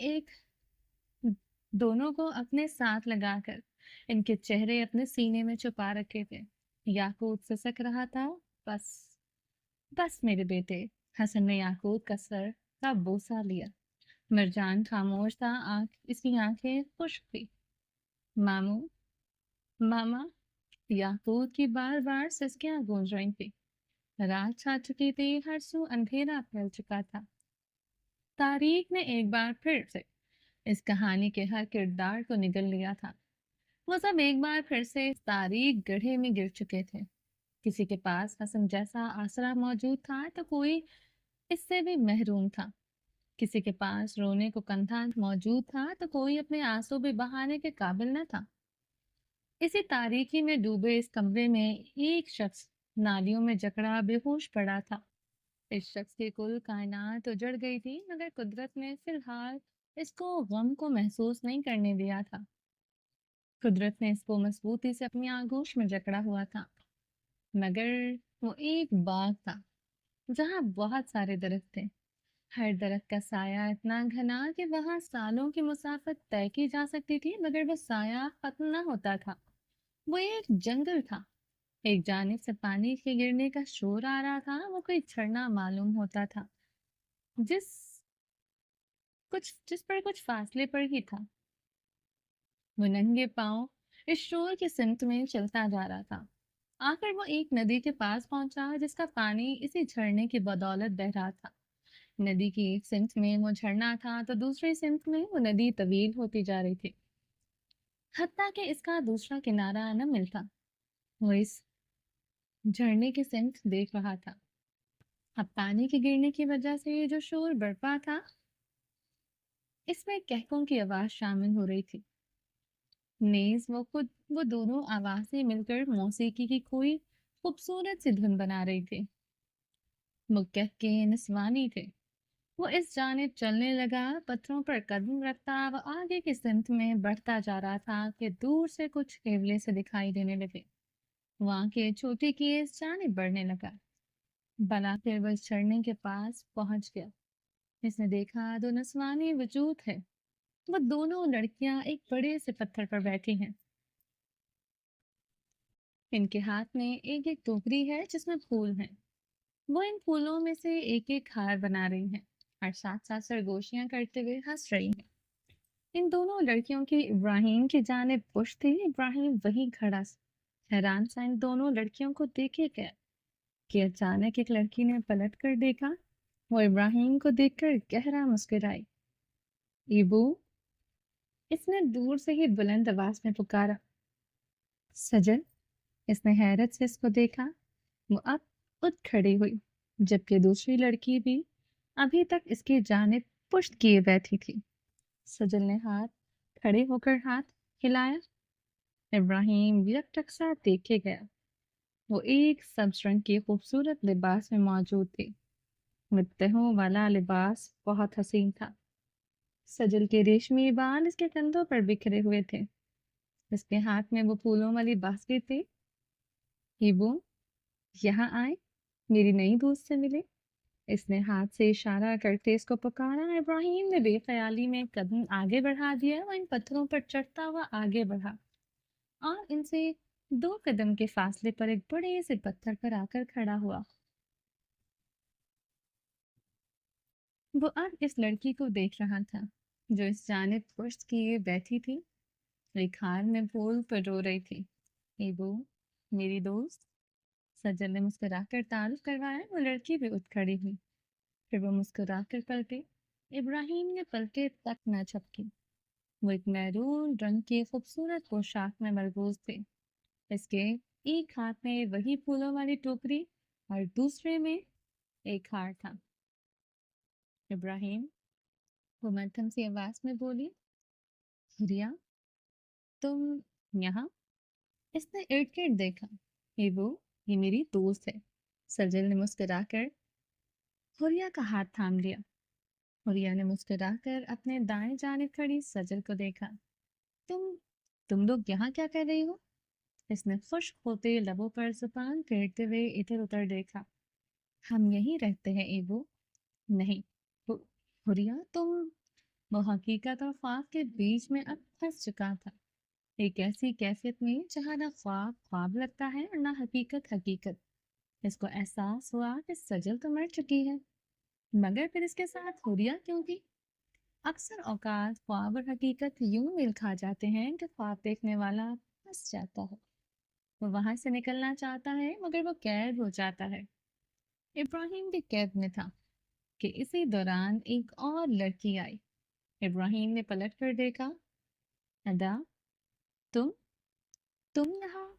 دونوں کو اپنے ساتھ لگا کر ان کے چہرے اپنے سینے میں چھپا رکھے تھے۔ یاقوت سسک رہا تھا۔ بس بس میرے بیٹے، حسن نے یاقوت کا سر کا بوسہ لیا۔ مرجان خاموش تھا، اس کی آنکھیں خشک تھی۔ مامو، ماما، یاقوت کی بار بار سسکیاں گونج رہی تھی۔ رات چھا چکی تھی، ہر سو اندھیرا پھیل چکا تھا۔ تاریخ نے ایک بار پھر سے اس کہانی کے ہر کردار کو نگل لیا تھا۔ وہ سب ایک بار پھر سے اس تاریخ گڑھے میں گر چکے تھے۔ کسی کے پاس حسن جیسا آسرا موجود تھا تو کوئی اس سے بھی محروم تھا۔ کسی کے پاس رونے کو کندھا موجود تھا تو کوئی اپنے آنسو بھی بہانے کے قابل نہ تھا۔ اسی تاریکی میں ڈوبے اس کمرے میں ایک شخص نالیوں میں جکڑا بے ہوش پڑا تھا۔ اس شخص کی کل کائنات اجڑ گئی تھی، مگر قدرت نے فی الحال اس کو غم کو محسوس نہیں کرنے دیا تھا۔ قدرت نے اس کو مضبوطی سے اپنی آغوش میں جکڑا ہوا تھا، مگر وہ ایک باغ تھا جہاں بہت سارے درخت تھے۔ ہر درخت کا سایہ اتنا گھنا کہ وہاں سالوں کی مسافت طے کی جا سکتی تھی، مگر وہ سایہ ختم نہ ہوتا تھا۔ وہ ایک جنگل تھا۔ ایک جانب سے پانی کے گرنے کا شور آ رہا تھا۔ وہ کوئی جھرنا معلوم ہوتا تھا جس پر کچھ فاصلے پر ہی تھا۔ وہ ننگے پاؤں اس شور کی سمت میں چلتا جا رہا تھا۔ آخر وہ ایک ندی کے پاس پہنچا جس کا پانی اسی جھرنے کی بدولت بہ رہا تھا۔ ندی کی ایک سمت میں وہ جھرنا تھا تو دوسری سمت میں وہ ندی طویل ہوتی جا رہی تھی، حتیٰ کہ اس کا دوسرا کنارہ نہ ملتا۔ وہ اس جھرنے کی سمت دیکھ رہا تھا۔ اب پانی کے گرنے کی وجہ سے جو شور برپا تھا، اس میں کہکوں کی آواز شامل ہو رہی تھی۔ نیز وہ دونوں آوازیں مل کر موسیقی کی کوئی خوبصورت سی دھن بنا رہی تھی۔ وہ کہکے نسوانی تھے۔ وہ اس جانب چلنے لگا، پتھروں پر قدم رکھتا وہ آگے کی سمت میں بڑھتا جا رہا تھا کہ دور سے کچھ کیبلے سے دکھائی دینے لگے۔ وہاں کے چھوٹی کی اس جانب بڑھنے لگا۔ بلاخر وہ اس جھرنے کے پاس پہنچ گیا۔ اس نے دیکھا 2 نسوانی وجود ہے۔ وہ دونوں لڑکیاں ایک بڑے سے پتھر پر بیٹھی ہیں۔ ان کے ہاتھ میں ایک ایک ٹوکری ہے جس میں پھول ہیں۔ وہ ان پھولوں میں سے ایک ایک ہار بنا رہی ہیں اور ساتھ ساتھ سرگوشیاں کرتے ہوئے ہنس رہی ہیں۔ ان دونوں لڑکیوں کی ابراہیم کی جانب پشت تھی۔ ابراہیم وہی کھڑا حیران سا ان دونوں لڑکیوں کو دیکھے گیا کہ اچانک ایک لڑکی نے پلٹ کر دیکھا۔ وہ ابراہیم کو دیکھ کر گہرا مسکرائی۔ ایبو، اس نے دور سے ہی بلند آواز میں پکارا۔ سجل، اس نے حیرت سے اس کو دیکھا۔ وہ اب اٹھ کھڑی ہوئی، جبکہ دوسری لڑکی بھی ابھی تک اس کی جانب پشت کیے بیٹھی تھی۔ سجل نے کھڑے ہو کر ہاتھ ہلایا۔ ابراہیم یک ٹک سا دیکھے گیا۔ वो एक सब्ज रंग के खूबसूरत लिबास में मौजूद थे। मुत्तहों वाला लिबास बहुत हसीन था। सजल के रेशमी बाल इसके कंधों पर बिखरे हुए थे। इसके हाथ में वो फूलों वाली बास्केट थी। हिबू, यहाँ आए, मेरी नई दोस्त से मिले। इसने हाथ से इशारा करते इसको पुकारा। इब्राहिम ने बेख्याली में कदम आगे बढ़ा दिया। वो इन पत्थरों पर चढ़ता हुआ आगे बढ़ा और इनसे 2 कदम के फासले पर एक बड़े से पत्थर पर आकर खड़ा हुआ। वो अब इस लड़की को देख रहा था जो इस जानिब पुश्त किए बैठी थी। एक हार में फूल पर रो रही थी। वो मेरी दोस्त, सज्जन ने मुस्कुराकर तारुफ करवाया। वो लड़की भी उठ खड़ी हुई। फिर वो मुस्कुराकर पलटे। इब्राहिम ने पलटे तक न झपकी। वो एक मैरून रंग की खूबसूरत पोशाक में मलबूस थे। इसके एक हाथ में वही फूलों वाली टोकरी और दूसरे में एक हार था। इब्राहिम, वो मध्यम सी आवाज में बोली, हुरिया, तुम यहाँ? इसने इर्द गिर्द देखा। वो ये मेरी दोस्त है। सजल ने मुस्कुराकर हुरिया का हाथ थाम लिया। हुरिया ने मुस्कुराकर अपने दाएं जानिब खड़ी सजल को देखा। तुम तुम लोग यहाँ क्या कर रही हो? इसने खुश्क होते लबों पर जुबान फेरते हुए इधर उधर देखा। हम यहीं रहते हैं एबो। नहीं, हु- हुरिया, तुम। वो हकीकत और ख्वाब के बीच में अब फंस चुका था। एक ऐसी कैफियत में जहाँ ना ख्वाब ख्वाब लगता है और ना हकीकत हकीकत। इसको एहसास हुआ कि सजल तो मर चुकी है, मगर फिर इसके साथ हुरिया क्यों थी? अक्सर औकात ख्वाब और हकीकत यूं मिल खा जाते हैं कि ख्वाब देखने वाला फंस जाता है। वो वहां से निकलना चाहता है मगर वो कैद हो जाता है। इब्राहिम भी कैद में था कि इसी दौरान एक और लड़की आई। इब्राहिम ने पलट कर देखा। अदा, तुम तुम यहाँ?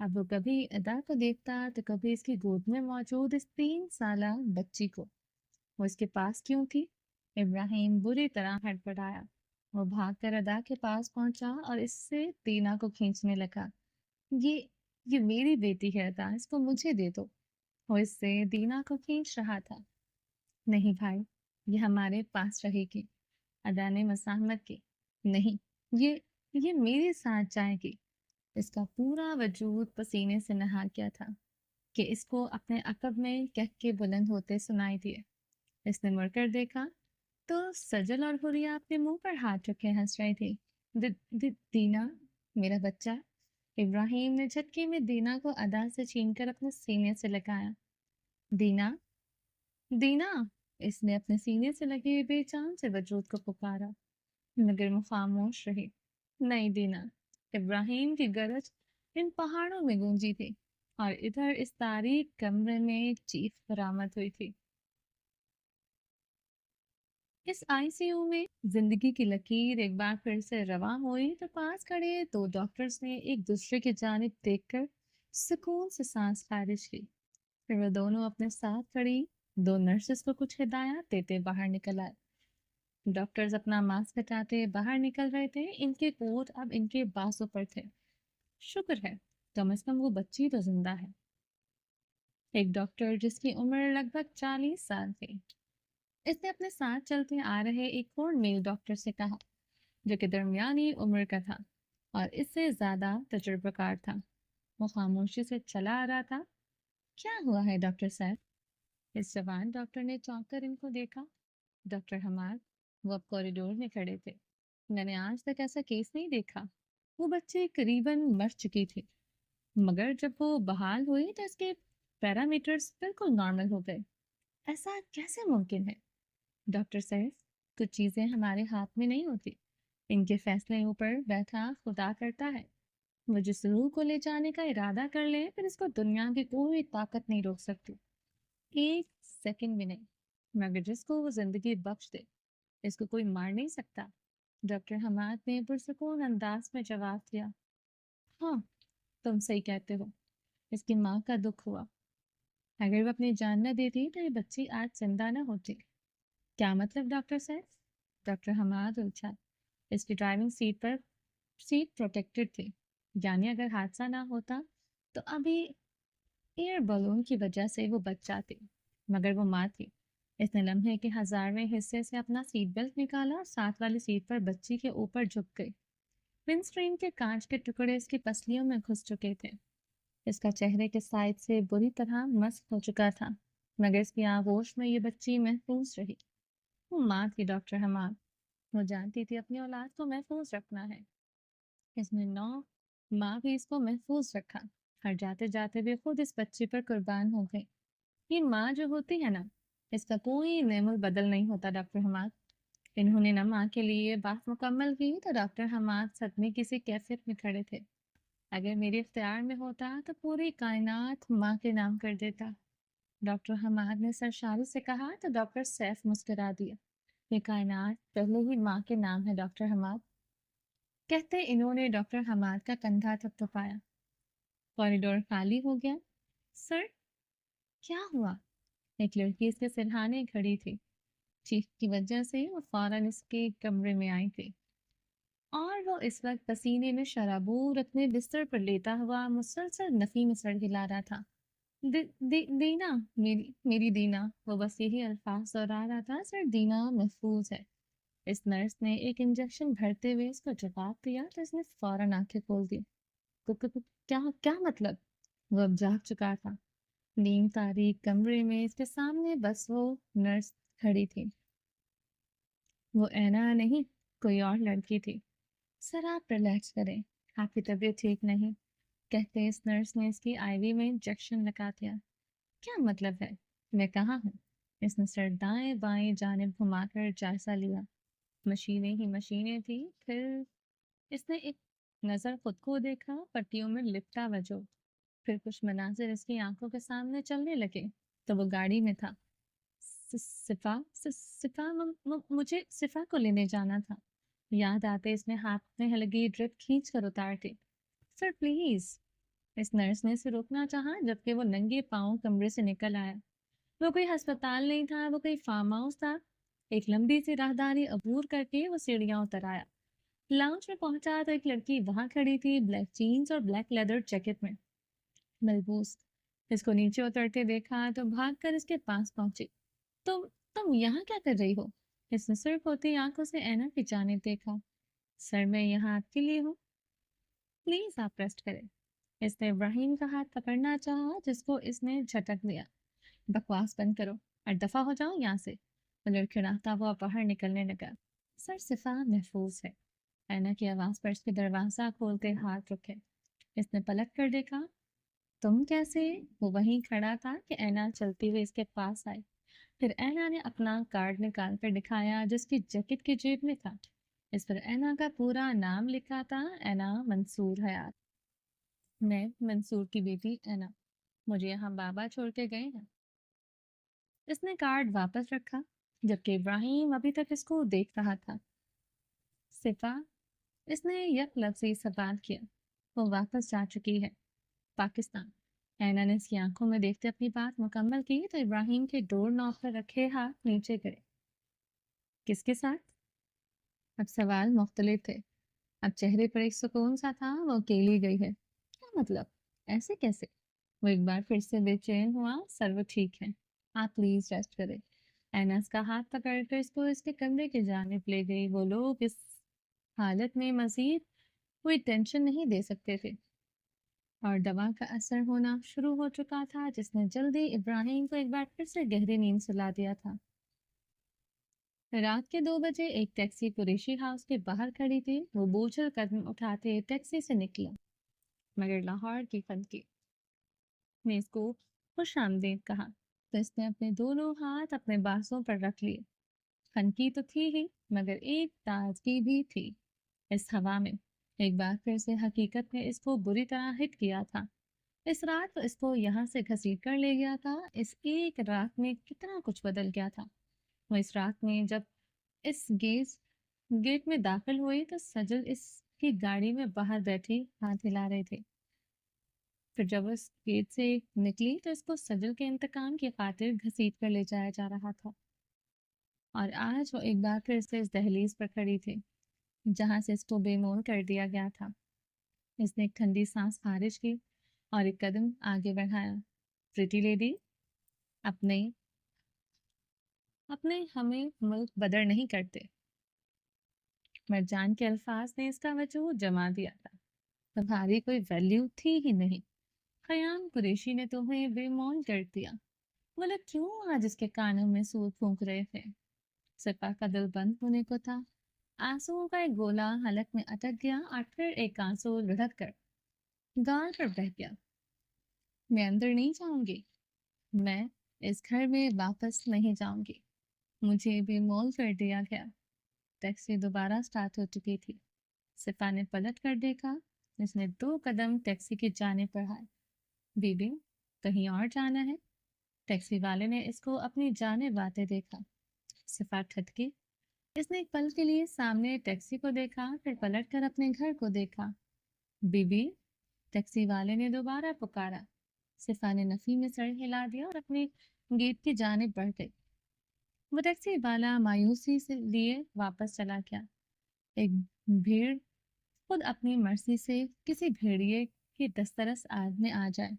अब वो कभी अदा को देखता तो कभी इसकी गोद में मौजूद इस 3 साला बच्ची को। वो इसके पास क्यों थी? इब्राहिम बुरी तरह हड़बड़ाया। वो भागकर अदा के पास पहुंचा और इससे दीना को खींचने लगा। ये ये मेरी बेटी है अदा, इसको मुझे दे दो। वो इससे दीना को खींच रहा था। नहीं भाई, ये हमारे पास रहेगी। अदा ने मसाहमत की। नहीं, ये मेरे साथ जाएगी। इसका पूरा वजूद पसीने से नहा गया था कि इसको अपने अकब में कह के बुलंद होते सुनाई दिए। इसने मुड़कर देखा तो सजल और हुरिया अपने मुंह पर हाथ रखे हंस रही थी। दीना, मेरा बच्चा। इब्राहिम ने झटके में दीना को अदा से छीनकर अपने सीने से लगाया। दीना, दीना, इसने अपने सीने से लगे बेजान से वजूद को पुकारा, मगर वो खामोश रही। नहीं दीना। इब्राहिम की गरज इन पहाड़ों में गूंजी थी और इधर इस तारीक कमरे में चीख बरामद हुई थी। इस आईसीयू में जिंदगी की लकीर एक बार फिर से रवां हुई तो पास खड़े 2 डॉक्टर्स ने एक दूसरे की जानिब देखकर सुकून से सांस खारिज की। फिर वो दोनों अपने साथ खड़ी 2 नर्सेस को कुछ हिदायत देते बाहर निकल आए। डॉक्टर्स अपना मास्क हटाते बाहर निकल रहे थे। इनके कोट अब इनके बाजू पर थे। शुक्र है, कम से कम वो बच्ची तो जिंदा है। एक डॉक्टर जिसकी उम्र लगभग 40 साल थी, इसने अपने साथ चलते आ रहे एक और मेल डॉक्टर से कहा, जो कि दरमियानी उम्र का था और इससे ज्यादा तजुर्बेकार था। वो खामोशी से चला आ रहा था। क्या हुआ है डॉक्टर साहब? इस जवान डॉक्टर ने चौंक कर इनको देखा। डॉक्टर हमाद, वो अब कॉरिडोर में खड़े थे। मैंने आज तक ऐसा केस नहीं देखा। वो बच्ची करीबन मर चुकी थी, मगर जब वो बहाल हुई तो इसके पैरामीटर्स बिल्कुल नॉर्मल हो गए। ऐसा कैसे मुमकिन है? डॉक्टर साहब, कुछ चीजें हमारे हाथ में नहीं होती। इनके फैसले ऊपर बैठा खुदा करता है। वो जिस रूह को ले जाने का इरादा कर ले, फिर इसको दुनिया की कोई ताकत नहीं रोक सकती, 1 सेकंड भी नहीं। मगर जिसको वो जिंदगी बख्श दे, इसको कोई मार नहीं सकता। डॉक्टर हमाद ने पुरसकून अंदाज में जवाब दिया। हाँ, तुम सही कहते हो। इसकी माँ का दुख हुआ। अगर वो अपनी जान न देती तो ये बच्ची आज जिंदा न होती। क्या मतलब डॉक्टर साहब? डॉक्टर हमाद उलझा। इसकी ड्राइविंग सीट प्रोटेक्टेड थी, यानी अगर हादसा ना होता तो अभी एयर बलून की वजह से वो बच जाती, मगर वो माँ थी। इसने लम्हे के 1000वें हिस्से से अपना सीट बेल्ट निकाला और साथ वाली सीट पर बच्ची के ऊपर झुक गई। विंडस्क्रीन के कांच के टुकड़े इसकी पसलियों में घुस चुके थे। इसका चेहरे के साइड से बुरी तरह मस्त हो चुका था, मगर इसकी आगोश में ये बच्ची महफूज रही। वो माँ थी डॉक्टर हमाद। वो जानती थी अपनी औलाद को महफूज रखना है। इसने नौ माँ भी इसको महफूज रखा। हर जाते जाते भी खुद इस बच्ची पर कुर्बान हो गई। ये माँ जो होती है ना, इसका कोई नेमुल बदल नहीं होता डॉक्टर हमाद। इन्होंने ना माँ के लिए बात मुकम्मल की तो डॉक्टर हमाद सदमे की सी कैफियत में खड़े थे। अगर मेरे इख्तियार में होता तो पूरी कायनात माँ के नाम कर देता। डॉक्टर हमाद ने सरशारी से कहा तो डॉक्टर सैफ मुस्कुरा दिया। ये कायनात पहले ही माँ के नाम है डॉक्टर हमाद। कहते इन्होंने डॉक्टर हमाद का कंधा थपथपाया। कॉरिडोर खाली हो गया। सर, क्या हुआ? एक लड़की इसके सिरहाने खड़ी थी। चीख की वजह से वो फौरन इसके कमरे में आई थी और वो इस वक्त पसीने में शराबूर अपने बिस्तर पर लेटा हुआ मुसलसल नफी में सर हिला रहा था। दीना, मेरी मेरी दीना। वो बस यही अल्फाज दोहरा रहा था, सर दीना महफूज है। इस नर्स ने एक इंजेक्शन भरते हुए इसको जवाब दिया तो इसने फौरन आंखें खोल दी। क्या क्या मतलब? वो अब जाग चुका था। नीम तारीक कमरे में इसके सामने बस वो नर्स खड़ी थी। वो ऐना नहीं, कोई और लड़की थी। सर आप रिलैक्स करें, आपकी तबीयत ठीक नहीं, कहते इस नर्स ने इसकी आईवी में इंजेक्शन लगा दिया। क्या मतलब है? मैं कहाँ हूँ? इसने सर दाएं बाएं जानिब घुमाकर जायजा लिया। मशीनें ही मशीनें थी। फिर इसने एक नज़र खुद को देखा, पट्टियों में लिपटा वजो। फिर कुछ मनाजिर इसकी आंखों के सामने चलने लगे तो वो गाड़ी में था। सिफा, मुझे सिफा को लेने जाना था। याद आते इसने हाथ में लगी ड्रिप खींच कर उतार दी। Sir please. इस नर्स ने इसे रोकना चाहा जबकि वो नंगे पांव कमरे से निकल आया। वो कोई अस्पताल नहीं था, वो कोई फार्म हाउस था। एक लंबी सी राहदारी अबूर करके वो सीढ़ियां उतर आया। लाउंज में पहुंचा तो एक लड़की वहां खड़ी थी, ब्लैक जीन्स और ब्लैक लेदर जैकेट में मलबूस। इसको नीचे उतरते देखा तो भागकर इसके पास पहुंची। तुम तुम यहाँ क्या कर रही हो? इसने सिर्फ होती आंखों से ऐना की जानिब देखा। सर मैं यहाँ आपके लिए हूँ, प्लीज आप रेस्ट करें। इसने इब्राहिम का हाथ पकड़ना चाहा जिसको इसने झटक दिया। बकवास बंद करो और दफा हो जाओ यहाँ से। वो लड़खड़ाता हुआ बाहर निकलने लगा। सर सिफा महफूज है। ऐना की आवाज पर इसके दरवाजा खोलते हाथ रुके। इसने पलट कर देखा। तुम कैसे? वो वहीं खड़ा था कि ऐना चलती हुई इसके पास आई। फिर ऐना ने अपना कार्ड निकाल कर दिखाया जिसकी जैकेट की जेब में था। इस पर ऐना का पूरा नाम लिखा था, ऐना मंसूर हयात। मैं मंसूर की बेटी ऐना। मुझे यहाँ बाबा छोड़ के गए हैं। इसने कार्ड वापस रखा जबकि इब्राहिम अभी तक इसको देख रहा था। सिफा, इसने यक लफ्ज़ी सवाल किया। वो वापस जा चुकी है पाकिस्तान। ऐना ने इसकी आंखों में देखते अपनी बात मुकम्मल की तो इब्राहिम के डोर नॉब पर रखे हाथ नीचे करे। किसके साथ? अब सवाल मुख्तलिफ थे। अब चेहरे पर एक सुकून सा था। वो अकेली गई है? क्या मतलब? ऐसे कैसे? वो एक बार फिर से बेचैन हुआ। सर वो ठीक है, आप प्लीज रेस्ट करें। एनस का हाथ पकड़कर इसको इसके कमरे की जानिब ले गई। वो लोग इस हालत में मजीद कोई टेंशन नहीं दे सकते थे और दवा का असर होना शुरू हो चुका था जिसने जल्दी इब्राहिम को एक बार फिर से गहरी नींद सुला दिया था। रात के 2 बजे एक टैक्सी कुरैशी हाउस के बाहर खड़ी थी। वो बोझल कदम उठाते टैक्सी से निकला, मगर लाहौर की फंकी ने इसको खुश आमदीद कहा तो इसने अपने दोनों हाथ अपने बाजों पर रख लिए। फंकी तो थी ही मगर एक ताजगी भी थी इस हवा में। एक बार फिर से हकीकत ने इसको बुरी तरह हिट किया था। इस रात वो इसको यहाँ से घसीट कर ले गया था। इस एक रात में कितना कुछ बदल गया था। वो इस रात में जब इस गेट में दाखिल हुई तो सजल इसकी गाड़ी में बाहर बैठी हाथ हिला रहे थे। फिर जब उस गेट से निकली तो इसको सजल के इंतकाम की खातिर घसीट कर ले जाया जा रहा था। और आज वो एक बार फिर से इस दहलीज पर खड़ी थी जहां से इसको बेमोल कर दिया गया था। इसने एक ठंडी सांस खारिज की और एक कदम आगे बढ़ाया। प्रिटी लेडी, अपने अपने हमें मुल्क बदर नहीं करते। मरजान के अल्फाज ने इसका वजूद जमा दिया था। तुम्हारी कोई वैल्यू थी ही नहीं। खयाम कुरैशी ने तुम्हें बेमौल कर दिया। वो लोग क्यों आज इसके कानों में सूद फूंक रहे थे? सिपा का दिल बंद होने को था। आंसुओं का एक गोला हलक में अटक गया और फिर एक आंसू लुढ़क कर गाल पर बह गया। मैं अंदर नहीं जाऊंगी। मैं इस घर में वापस नहीं जाऊंगी। मुझे बेमौल कर दिया गया। टैक्सी दोबारा स्टार्ट हो चुकी थी। सिपा ने पलट कर देखा। इसने 2 कदम टैक्सी की जानिब बढ़ाए। बीबी, कहीं और जाना है? टैक्सी वाले ने इसको अपनी जानिब आते देखा। सिफा ठटकी। इसने एक पल के लिए सामने टैक्सी को देखा, फिर पलट कर अपने घर को देखा। बीबी, टैक्सी वाले ने दोबारा पुकारा। सिफा ने नफी में सर हिला दिया और अपने गेट की जानिब बढ़ गई। वो टैक्सी वाला मायूसी से लिए वापस चला गया। एक भीड़ खुद अपनी मर्जी से किसी भेड़िए की दस्तरस में आ जाए,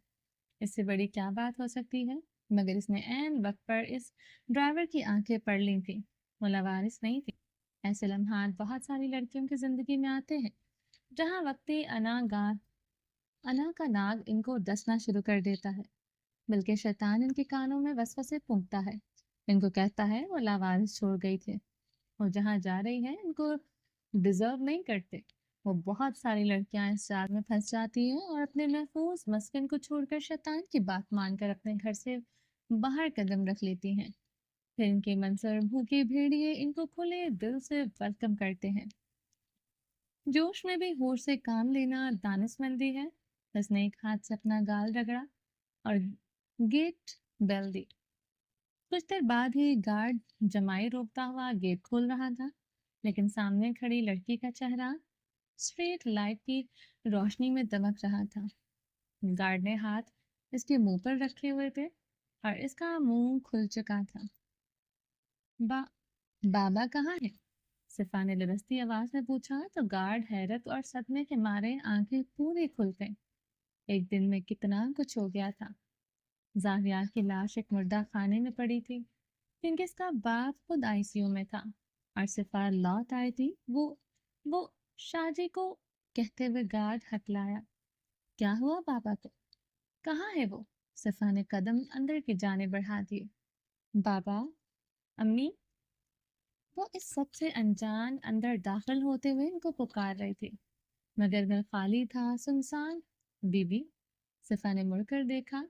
इससे बड़ी क्या बात हो सकती है? मगर इसने ऐन वक्त पर इस ड्राइवर की आंखें पढ़ ली थी। वो लवारिस नहीं थी। ऐसे लम्हात बहुत सारी लड़कियों की जिंदगी में आते हैं जहाँ वक्ती अना का नाग इनको डसना शुरू कर देता है। बल्कि शैतान इनके कानों में वसवसे फूंकता है। इनको कहता है वो लावारिस छोड़ गई थी और जहाँ जा रही है इनको डिजर्व नहीं करते। वो बहुत सारी लड़कियां इस जाल में फंस जाती हैं और अपने महफूज मस्कन को छोड़कर शैतान की बात मानकर अपने घर से बाहर कदम रख लेती हैं। फिर इनके मंसर भूखे भेड़िए इनको खुले दिल से वेलकम करते हैं। जोश में भी होश से काम लेना दानिशमंदी है। उसने एक हाथ से अपना गाल रगड़ा और गेट बेल दी। कुछ देर बाद ही गार्ड जमाई रोकता हुआ गेट खोल रहा था, लेकिन सामने खड़ी लड़की का चेहरा स्ट्रीट लाइट की रोशनी में दमक रहा था। गार्ड ने हाथ इसके मुंह पर रखे हुए थे और इसका मुंह खुल चुका था। बा बाबा कहाँ है? सिफा ने लरसती आवाज में पूछा तो गार्ड हैरत और सदमे के मारे आंखें पूरी खुल गईं। एक दिन में कितना कुछ हो गया था। जाविया की लाश एक मुर्दा खाने में पड़ी थी, क्योंकि इसका बाप खुद आईसीयू में था और सिफा लौट आई थी। वो शाहजी को कहते हुए गार्ड हकलाया। क्या हुआ पापा को? कहाँ है वो? सिफा ने कदम अंदर की जाने बढ़ा दिए। बाबा, अम्मी। वो इस सबसे अनजान अंदर दाखिल होते हुए इनको पुकार रही थी, मगर घर खाली था, सुनसान। बीबी, सिफा ने मुड़कर देखा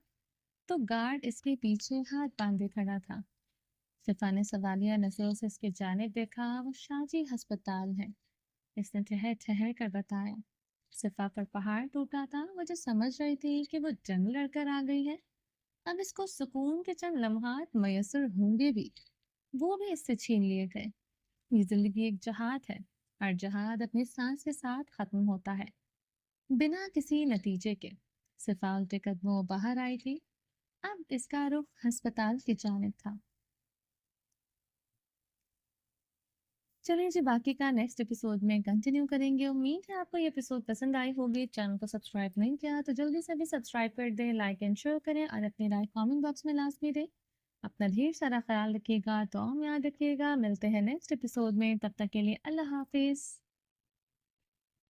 तो गार्ड इसके पीछे हाथ बांधे खड़ा था। सिफा ने सवालिया नजरों से इसके जानिब देखा। वो शाहजी अस्पताल है, इसने ठहर ठहर कर बताया। सिफा पर पहाड़ टूटा था। वो जो समझ रही थी कि वो जंग लड़कर आ गई है, अब इसको सुकून के चंद लम्हात मयसर होंगे भी, वो भी इससे छीन लिए गए। ये जिंदगी एक जहाद है और जहाद अपनी सांस के साथ खत्म होता है, बिना किसी नतीजे के। सिफा उल्टे कदमों बाहर आई थी। अब इसका रुख अस्पताल की जानिब था। चलिए जी, बाकी का नेक्स्ट एपिसोड में कंटिन्यू करेंगे। उम्मीद है आपको ये एपिसोड पसंद आई होगी। चैनल को सब्सक्राइब नहीं किया तो जल्दी से भी सब्सक्राइब कर दें, लाइक एंड शेयर करें और अपनी राय कमेंट बॉक्स में लाजमी दें। अपना ढेर सारा ख्याल रखिएगा, दुआ में याद रखिएगा। मिलते हैं नेक्स्ट एपिसोड में, तब तक के लिए अल्लाह हाफिज़।